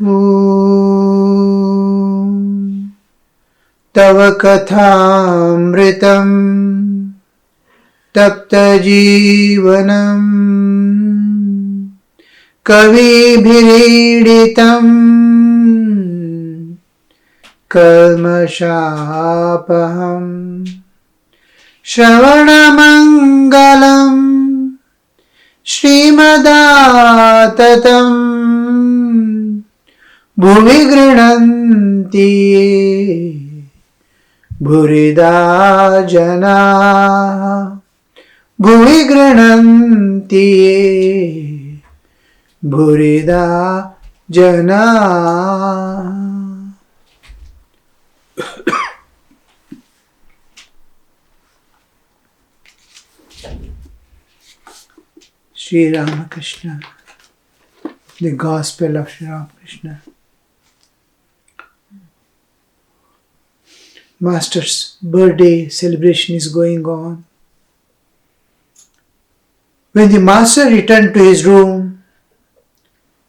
Om Tava Kathamritam Tapta Jivanam Kavibhiriditam Kalmashapaham Shravanamangalam Srimadaatatam Bhuvi Grinanti Bhurida Jana Bhuvi Grinanti Bhurida Jana. Sri Ramakrishna, the Gospel of Sri Ramakrishna. Master's birthday celebration is going on. When the master returned to his room,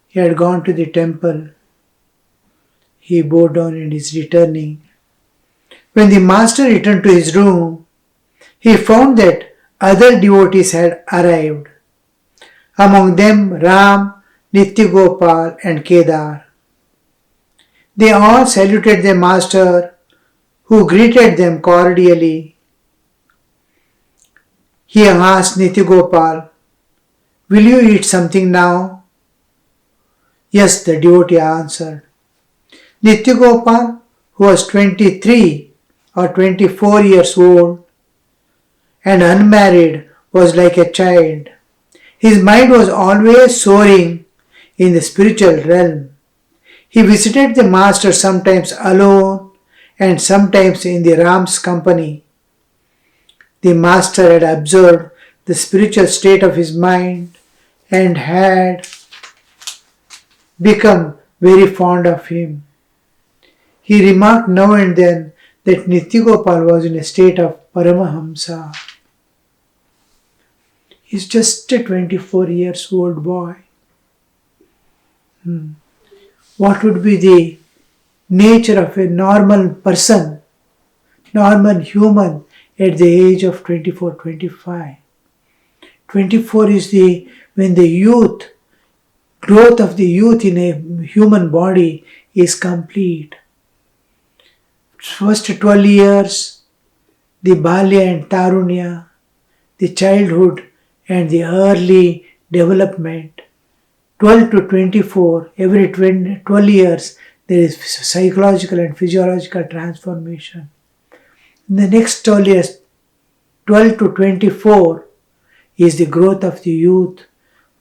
he had gone to the temple. He bowed down and is returning. When the master returned to his room, he found that other devotees had arrived. Among them Ram, Nityagopal and Kedar. They all saluted their master, who greeted them cordially. He asked Nityagopal, "Will you eat something now?" "Yes," the devotee answered. Nityagopal, who was 23 or 24 years old and unmarried, was like a child. His mind was always soaring in the spiritual realm. He visited the master sometimes alone and sometimes in the Ram's company. The master had observed the spiritual state of his mind and had become very fond of him. He remarked now and then that Nityagopal was in a state of Paramahamsa. He's just a 24 years old boy. What would be the nature of a normal person, normal human at the age of 24, 25? 24 is when the growth of the youth in a human body is complete. First 12 years, the Balya and Tarunya, the childhood and the early development. 12 to 24, every 12 years, there is psychological and physiological transformation. In the next 12 years, 12 to 24, is the growth of the youth,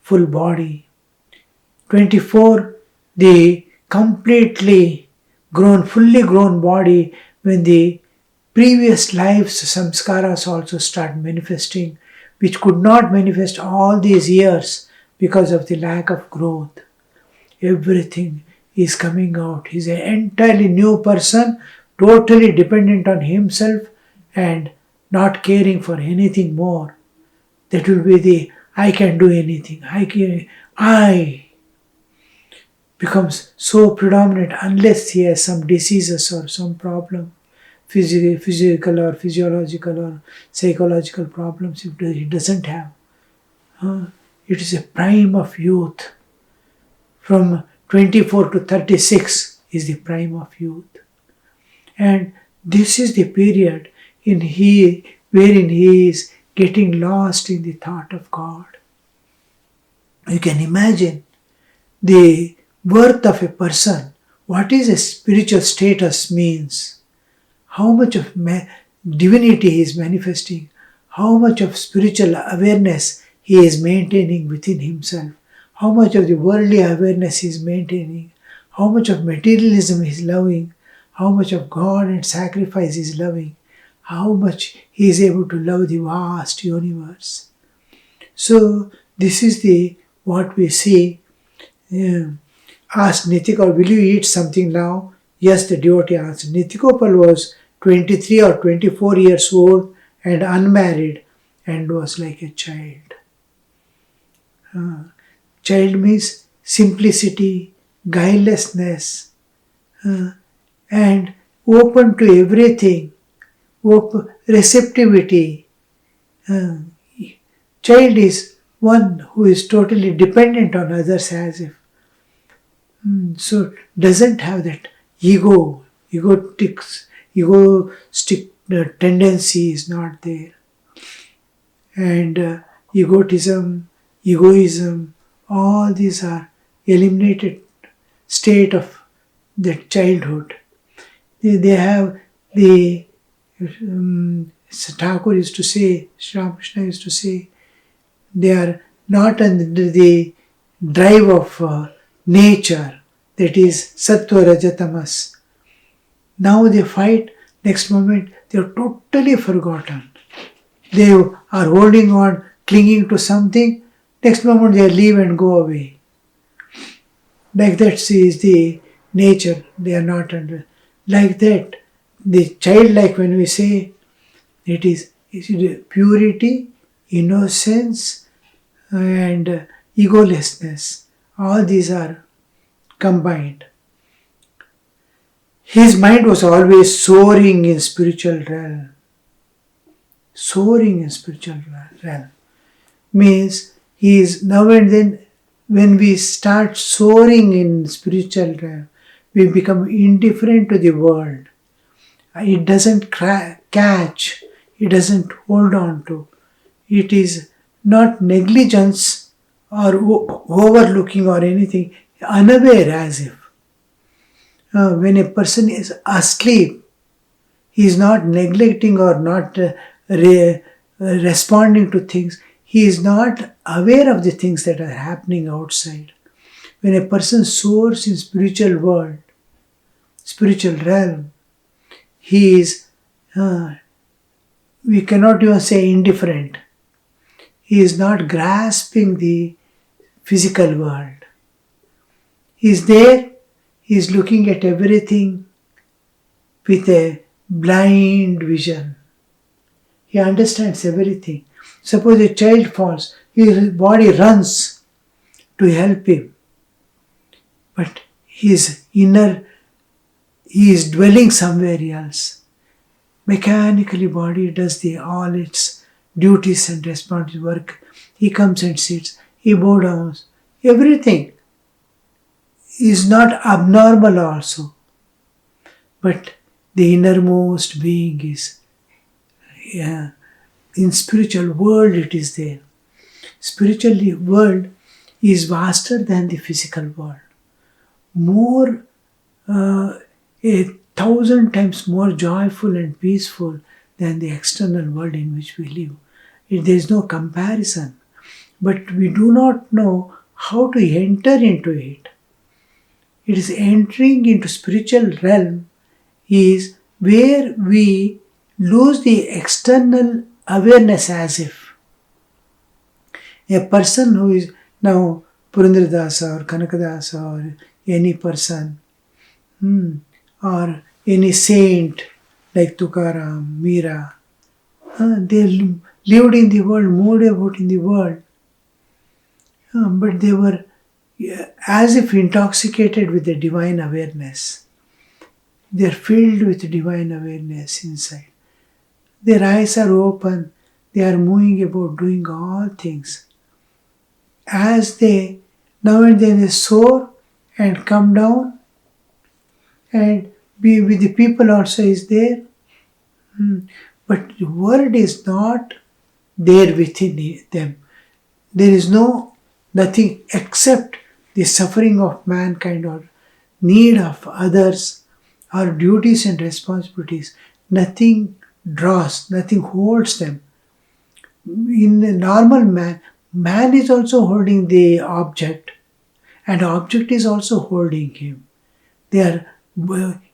full body. 24, the completely grown, fully grown body, when the previous lives samskaras also start manifesting, which could not manifest all these years because of the lack of growth. Everything is coming out. He's an entirely new person, totally dependent on himself and not caring for anything more. That will be the I can do anything. I becomes so predominant unless he has some diseases or some problem. Physical or physiological or psychological problems he doesn't have. It is a prime of youth. From 24 to 36 is the prime of youth. And this is the period wherein he is getting lost in the thought of God. You can imagine the worth of a person, what is a spiritual status means. How much of divinity he is manifesting, how much of spiritual awareness he is maintaining within himself, how much of the worldly awareness he is maintaining, how much of materialism he is loving, how much of God and sacrifice he is loving, how much he is able to love the vast universe. So this is what we see. Asked Nityagopal, "Will you eat something now?" Yes, the devotee answered. Nityagopal was 23 or 24 years old and unmarried and was like a child. Child means simplicity, guilelessness, and open to everything, receptivity. Uh, Child is one who is totally dependent on others as if. So doesn't have that egoistic tendency is not there. And egoism, all these are eliminated state of that childhood. They have the Thakur used to say, Sri Ramakrishna used to say, they are not under the drive of nature, that is sattva rajatamas. Now they fight, next moment they are totally forgotten. They are holding on, clinging to something, next moment they leave and go away. Like that is the nature, they are not under. Like that, the childlike, when we say, it is purity, innocence, and egolessness. All these are combined. His mind was always soaring in spiritual realm. Soaring in spiritual realm means he is now and then, when we start soaring in spiritual realm, we become indifferent to the world. It doesn't catch, it doesn't hold on to. It is not negligence or overlooking or anything, unaware as if. When a person is asleep, he is not neglecting or not responding to things. He is not aware of the things that are happening outside. When a person soars in spiritual world, spiritual realm, he is, we cannot even say indifferent. He is not grasping the physical world. He is there, he is looking at everything with a blind vision. He understands everything. Suppose a child falls, his body runs to help him. But his inner, he is dwelling somewhere else. Mechanically body does all its duties and responsibilities, work. He comes and sits, he bow down. Everything is not abnormal also. But the innermost being is, in spiritual world it is there. Spiritual world is vaster than the physical world. More, 1,000 times more joyful and peaceful than the external world in which we live. There is no comparison. But we do not know how to enter into it. It is entering into spiritual realm is where we lose the external awareness as if. A person who is now Purandaradasa or Kanakadasa or any person, or any saint like Tukaram, Meera, they lived in the world, moved about in the world, but they were as if intoxicated with the divine awareness. They are filled with divine awareness inside. Their eyes are open, they are moving about, doing all things. As they now and then they soar and come down, and be with the people also is there. But the world is not there within them. There is nothing except the suffering of mankind or need of others or duties and responsibilities. Nothing draws, nothing holds them. In the normal man is also holding the object, and object is also holding him. They are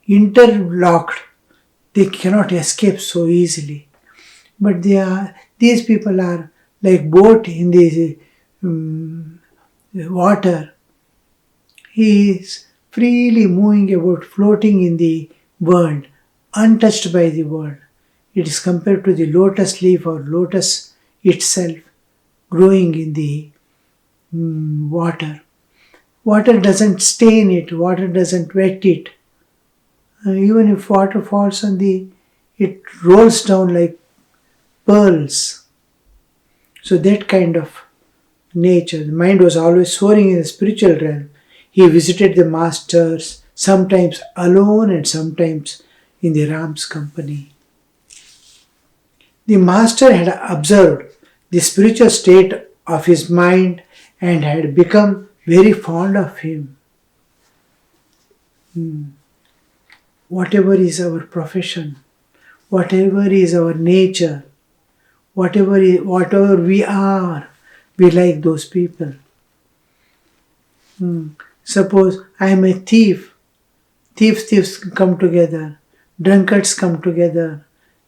interlocked. They cannot escape so easily. But these people are like boat in the water. He is freely moving about, floating in the world, untouched by the world. It is compared to the lotus leaf or lotus itself growing in the water. Water doesn't stain it, water doesn't wet it. Even if water falls on it rolls down like pearls. So that kind of nature. The mind was always soaring in the spiritual realm. He visited the masters, sometimes alone and sometimes in the Ram's company. The master had observed the spiritual state of his mind and had become very fond of him. Whatever is our profession, whatever is our nature, whatever we are, we like those people. Suppose I am a thief. Thieves come together. Drunkards come together.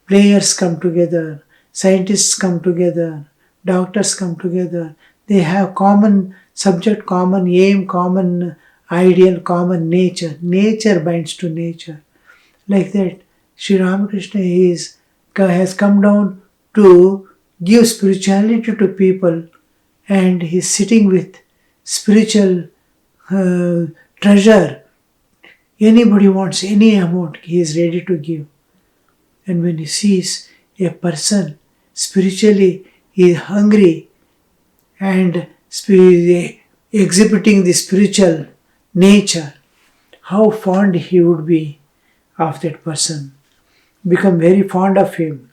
Players come together. Scientists come together. Doctors come together. They have common subject, common aim, common ideal, common nature. Nature binds to nature. Like that, Sri Ramakrishna has come down to give spirituality to people, and he's sitting with spiritual treasure. Anybody wants any amount, he is ready to give. And when he sees a person spiritually is hungry and exhibiting the spiritual nature, how fond he would be of that person. Become very fond of him.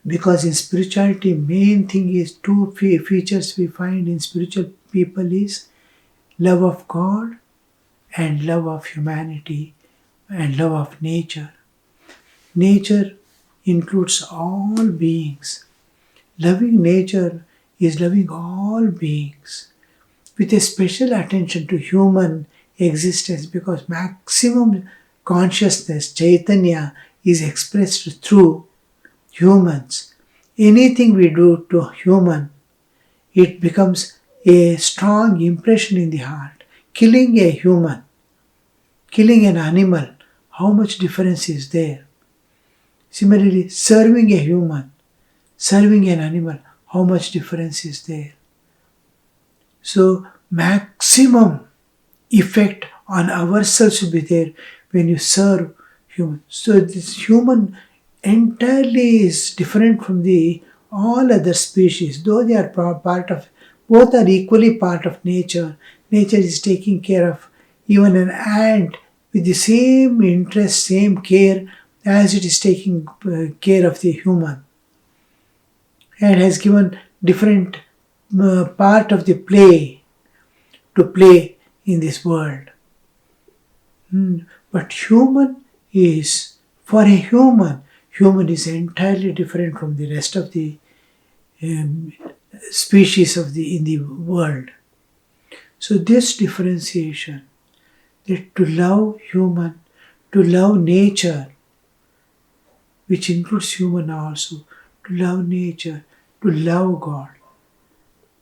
Because in spirituality, main thing is two features we find in spiritual people is love of God and love of humanity and love of nature. Nature includes all beings. Loving nature is loving all beings with a special attention to human existence, because maximum consciousness, Chaitanya, is expressed through humans. Anything we do to human, it becomes a strong impression in the heart. Killing a human, killing an animal, how much difference is there? Similarly, serving a human, serving an animal, how much difference is there? So, maximum effect on ourselves will be there when you serve human. So, this human entirely is different from the all other species, though they are part of, both are equally part of nature. Nature is taking care of even an ant with the same interest, same care as it is taking care of the human, and has given different part of the play to play in this world. But human is, for a human is entirely different from the rest of the species in the world. So this differentiation, that to love human, to love nature, which includes human also, to love nature, to love God.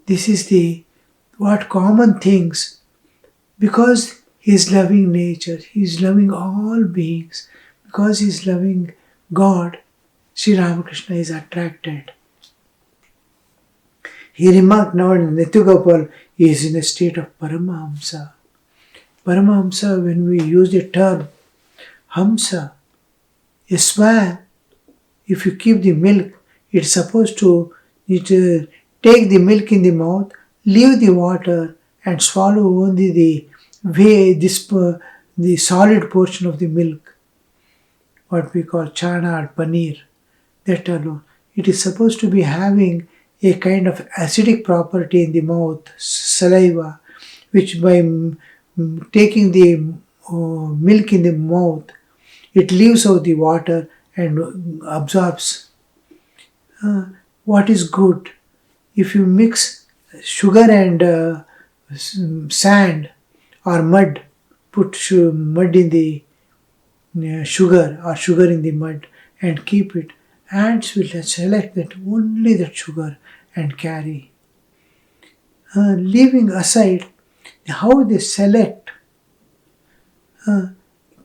This is what common things, because he is loving nature, he is loving all beings, because he is loving God, Sri Ramakrishna is attracted. He remarked now in Nitya is in a state of Paramahamsa. Paramahamsa, when we use the term Hamsa, a swan, if you keep the milk, it's supposed to take the milk in the mouth, leave the water, and swallow only the solid portion of the milk, what we call chana or paneer, that alone. It is supposed to be having a kind of acidic property in the mouth, saliva, which by taking the milk in the mouth, it leaves out the water and absorbs. What is good? If you mix sugar and sand or mud, put mud in the sugar or sugar in the mud and keep it, ants will select only that sugar and carry. Leaving aside how they select,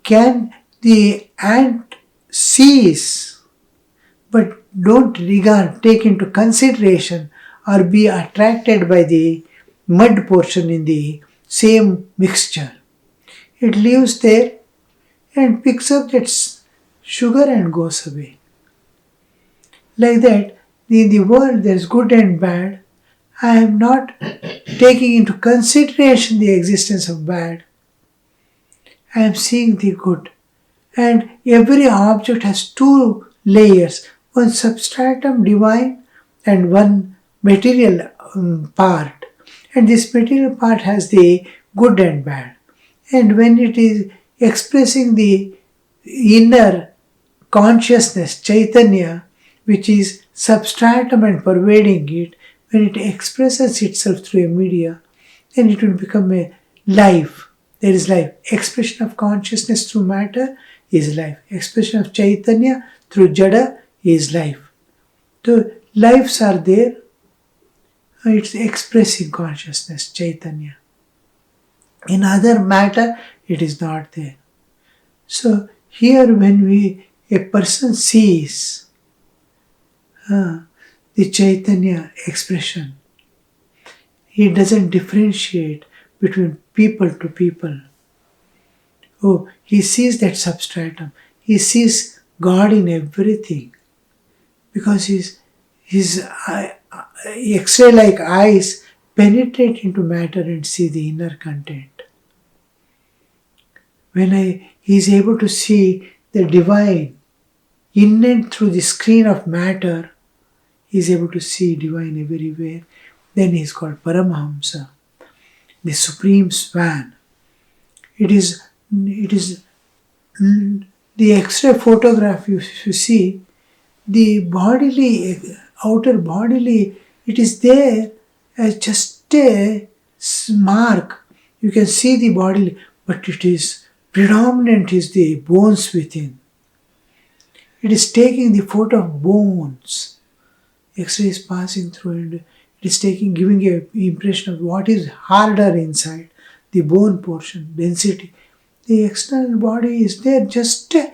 can the ant seize but don't take into consideration or be attracted by the mud portion in the same mixture. It leaves there and picks up that sugar and goes away. Like that, in the world there is good and bad. I am not taking into consideration the existence of bad. I am seeing the good. And every object has two layers, one substratum divine and one material part. And this material part has the good and bad. And when it is expressing the inner consciousness, Chaitanya, which is substratum and pervading it, when it expresses itself through a media, then it will become a life. There is life. Expression of consciousness through matter is life. Expression of Chaitanya through Jada is life. So lives are there. It's expressing consciousness, Chaitanya. In other matter, it is not there. So here when a person sees the Chaitanya expression, he doesn't differentiate between people to people. Oh, he sees that substratum. He sees God in everything. Because his X-ray-like eyes penetrate into matter and see the inner content. When he is able to see the divine in and through the screen of matter, he is able to see divine everywhere. Then he is called Paramahamsa, the supreme swan. It is the X-ray photograph you see, the bodily, outer bodily, it is there as just a mark. You can see the body, but it is predominant is the bones within. It is taking the photo of bones. X-ray is passing through and it is giving an impression of what is harder inside, the bone portion, density. The external body is there, just a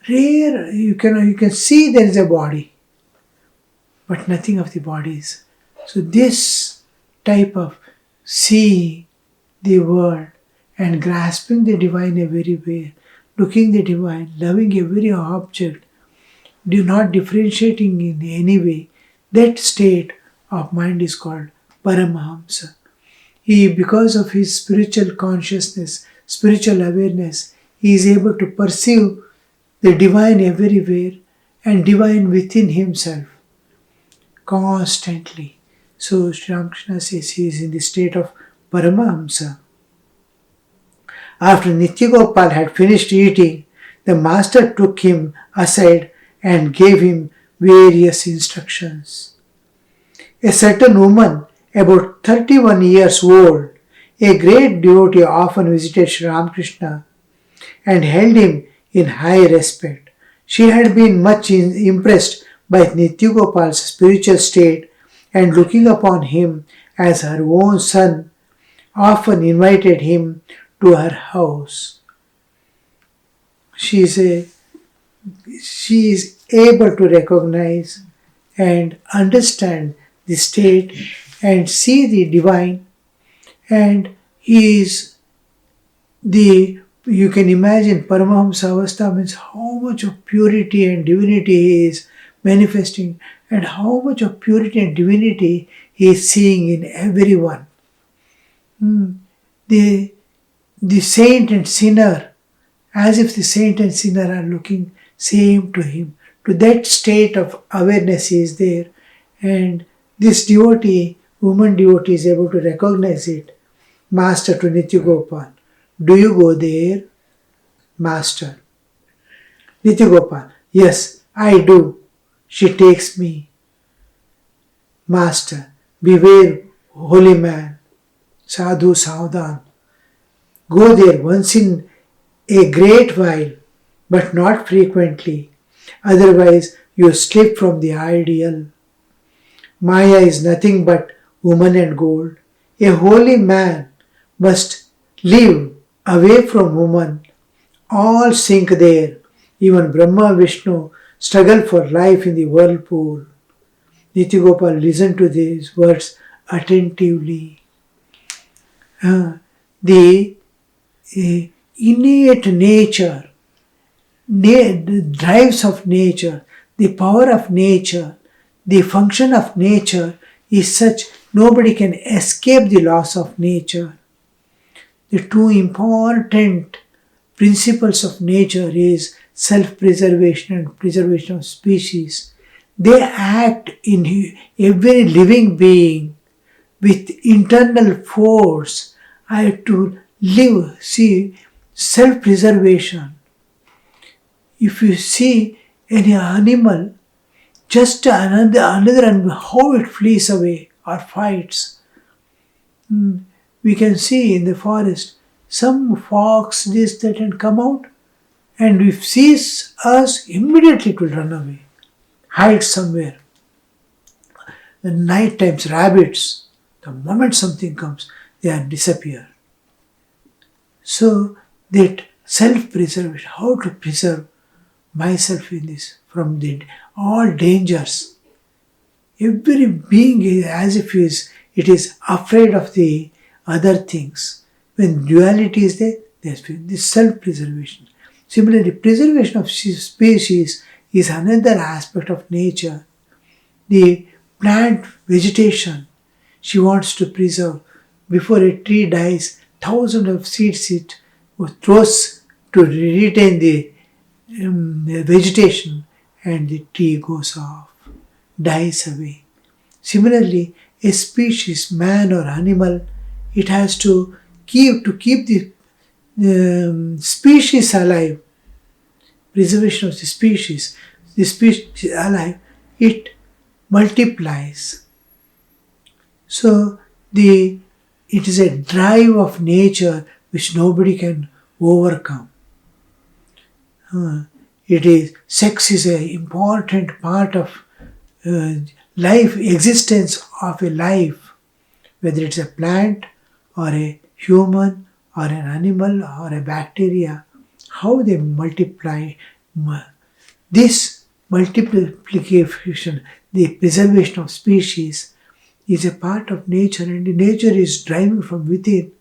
rare, you can see there is a body, but nothing of the bodies. So this type of seeing the world and grasping the divine everywhere, looking the divine, loving every object, do not differentiating in any way, that state of mind is called Paramahamsa. He, because of his spiritual consciousness, spiritual awareness, he is able to perceive the divine everywhere and divine within himself constantly. So Sri Ramakrishna says he is in the state of Paramahamsa. After Nityagopal had finished eating, the master took him aside and gave him various instructions. A certain woman, about 31 years old, a great devotee, often visited Sri Ramakrishna and held him in high respect. She had been much impressed by Nityagopal's spiritual state and looking upon him as her own son, often invited him to her house. She is able to recognize and understand the state and see the divine, and he is you can imagine Paramahamsa Avastha means how much of purity and divinity he is manifesting and how much of purity and divinity he is seeing in everyone. The saint and sinner, as if the saint and sinner are looking same to him. To that state of awareness he is there, and this devotee, woman devotee, is able to recognize it. Master to Nityagopal, do you go there? Master. Nityagopal, yes, I do. She takes me. Master, beware, holy man. Sadhu Savdan. Go there once in a great while, but not frequently. Otherwise, you slip from the ideal. Maya is nothing but woman and gold. A holy man must live away from woman. All sink there. Even Brahma Vishnu struggle for life in the whirlpool. Nityagopal listened to these words attentively. uh, the innate nature, the drives of nature, the power of nature, the function of nature is such nobody can escape the laws of nature. The two important principles of nature is self-preservation and preservation of species. They act in every living being with internal force. I have to live, see, self-preservation. If you see any animal, just another animal, how it flees away or fights. We can see in the forest some fox, this, that, and come out, and if sees us, immediately it will run away, hide somewhere. The night times, rabbits, the moment something comes, they are disappear. So that self-preservation, how to preserve myself in this from all dangers. Every being is as if it is afraid of the other things. When duality is there, there's this self-preservation. Similarly, preservation of species is another aspect of nature. The plant vegetation, she wants to preserve. Before a tree dies, thousands of seeds it throws to retain the vegetation, and the tree goes off, dies away. Similarly, a species, man or animal, it has to keep the species alive, preservation of the species alive, it multiplies. So it is a drive of nature which nobody can overcome. Sex is an important part of life, existence of a life, whether it's a plant or a human or an animal or a bacteria, how they multiply. This multiplication, the preservation of species, is a part of nature, and nature is driving from within.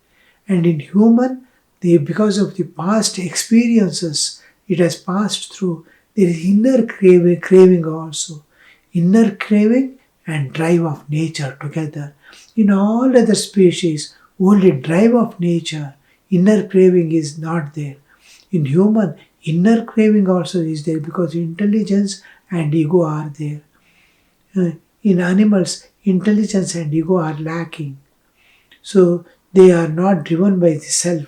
And in human, because of the past experiences it has passed through, there is inner craving also. Inner craving and drive of nature together. In all other species, only drive of nature, inner craving is not there. In human, inner craving also is there because intelligence and ego are there. In animals, intelligence and ego are lacking. So they are not driven by the self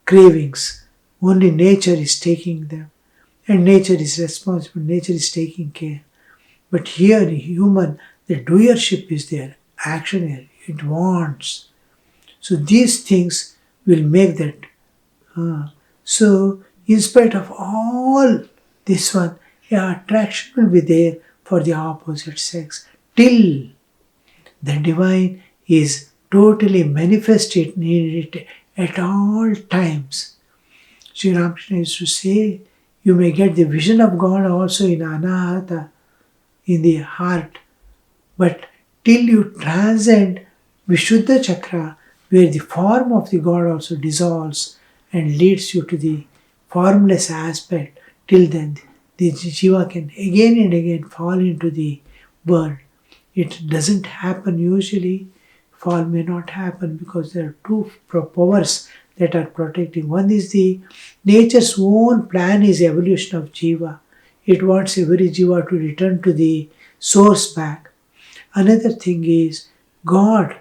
cravings. Only nature is taking them. And nature is responsible, nature is taking care. But here in human, the doership is there, action here, it wants. So these things will make that. So in spite of all this one, attraction will be there for the opposite sex till the divine is totally manifested in it at all times. Sri Ramakrishna used to say, you may get the vision of God also in anahata, in the heart, but till you transcend Vishuddha Chakra, where the form of the God also dissolves and leads you to the formless aspect, till then the Jiva can again and again fall into the world. It doesn't happen usually. Fall may not happen because there are two powers that are protecting. One is the nature's own plan is evolution of Jiva. It wants every Jiva to return to the source back. Another thing is God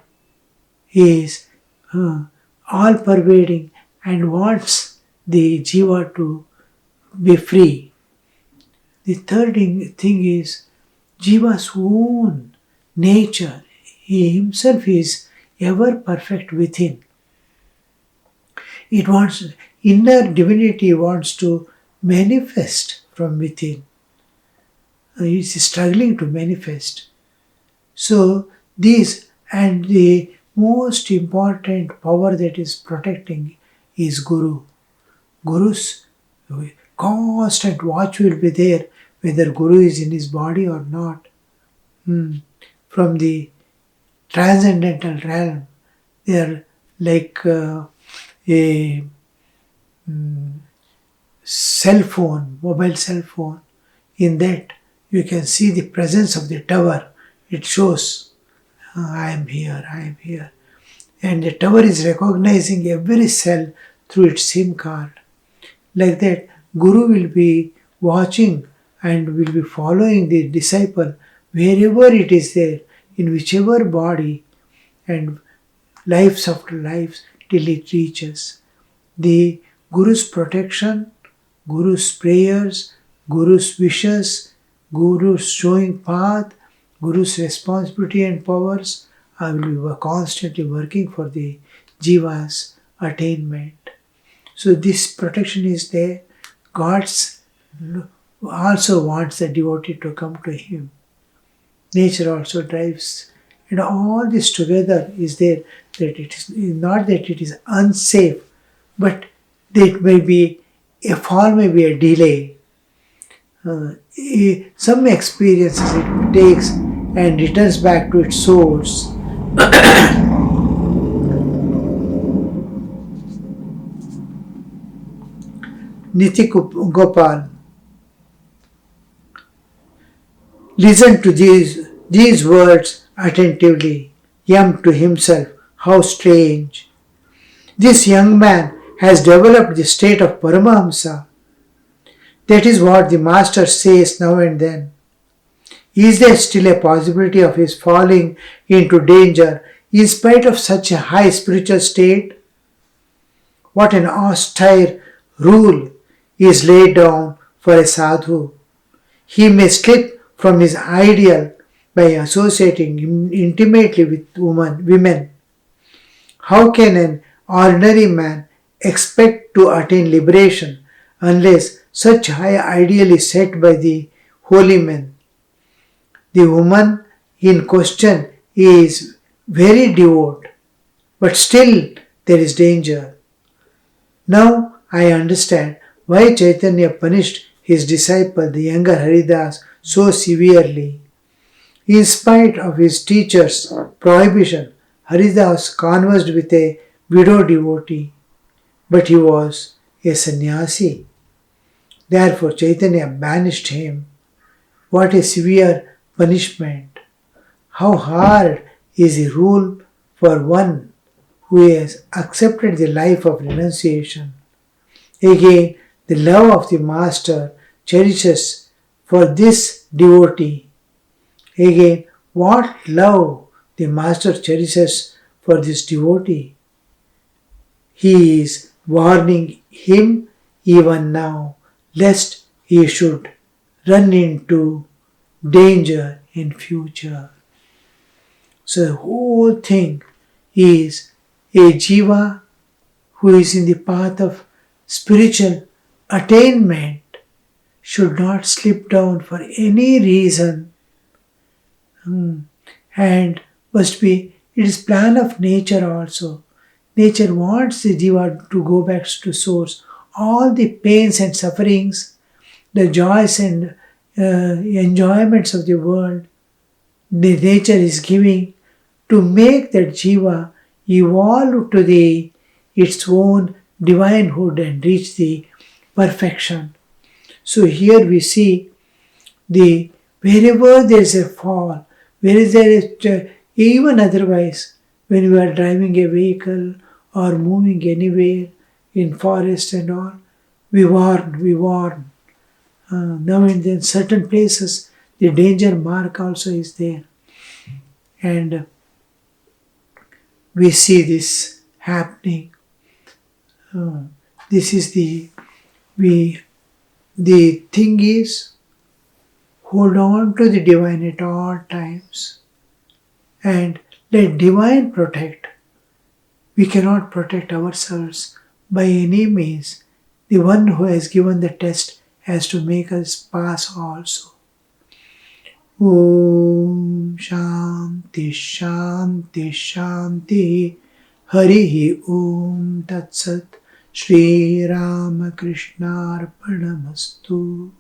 is all pervading and wants the Jiva to be free. The third thing is Jiva's own nature. He himself is ever perfect within. It wants, inner divinity wants to manifest from within. It's struggling to manifest. So these, and the most important power that is protecting is Guru. Guru's constant watch will be there whether Guru is in his body or not. From the transcendental realm, They are like a cell phone, mobile cell phone. In that, you can see the presence of the tower. It shows, I am here, I am here. And the tower is recognizing every cell through its SIM card. Like that, Guru will be watching and will be following the disciple wherever it is there, in whichever body, and lives after lives till it reaches. The Guru's protection, Guru's prayers, Guru's wishes, Guru's showing path, Guru's responsibility and powers will be constantly working for the Jiva's attainment. So this protection is there. God's also wants the devotee to come to Him. Nature also drives. And all this together is there, that it is not that it is unsafe, but it may be a fall, may be a delay. Some experiences it takes and returns back to its source. Niti Gopal, listen to these words attentively. Yam to himself, how strange. This young man has developed the state of Paramahamsa. That is what the Master says now and then. Is there still a possibility of his falling into danger in spite of such a high spiritual state? What an austere rule is laid down for a sadhu. He may slip from his ideal by associating intimately with women. How can an ordinary man expect to attain liberation unless such high ideal is set by the holy men? The woman in question is very devout, but still there is danger. Now I understand why Chaitanya punished his disciple, the younger Haridas, so severely. In spite of his teacher's prohibition, Haridas conversed with a widow devotee, but he was a sannyasi. Therefore Chaitanya banished him. What a severe punishment! How hard is the rule for one who has accepted the life of renunciation. Again, the love of the Master cherishes for this devotee. Again, what love the Master cherishes for this devotee. He is warning him even now, lest he should run into danger in future. So the whole thing is a jiva who is in the path of spiritual attainment should not slip down for any reason, and must be, it is plan of nature also. Nature wants the jiva to go back to source. All the pains and sufferings, the joys and enjoyments of the world, the nature is giving to make that jiva evolve to its own divinehood and reach the perfection. So here we see wherever there is a fall, where there is even otherwise, when we are driving a vehicle or moving anywhere in forest and all, we warn. Now and then certain places the danger mark also is there, and we see this happening. This is the thing is, hold on to the divine at all times and let divine protect. We cannot protect ourselves by any means. The one who has given the test has to make us pass also. Om Shanti Shanti Shanti Harihi Om Tat Sat Shri Ramakrishna Arpanamastu.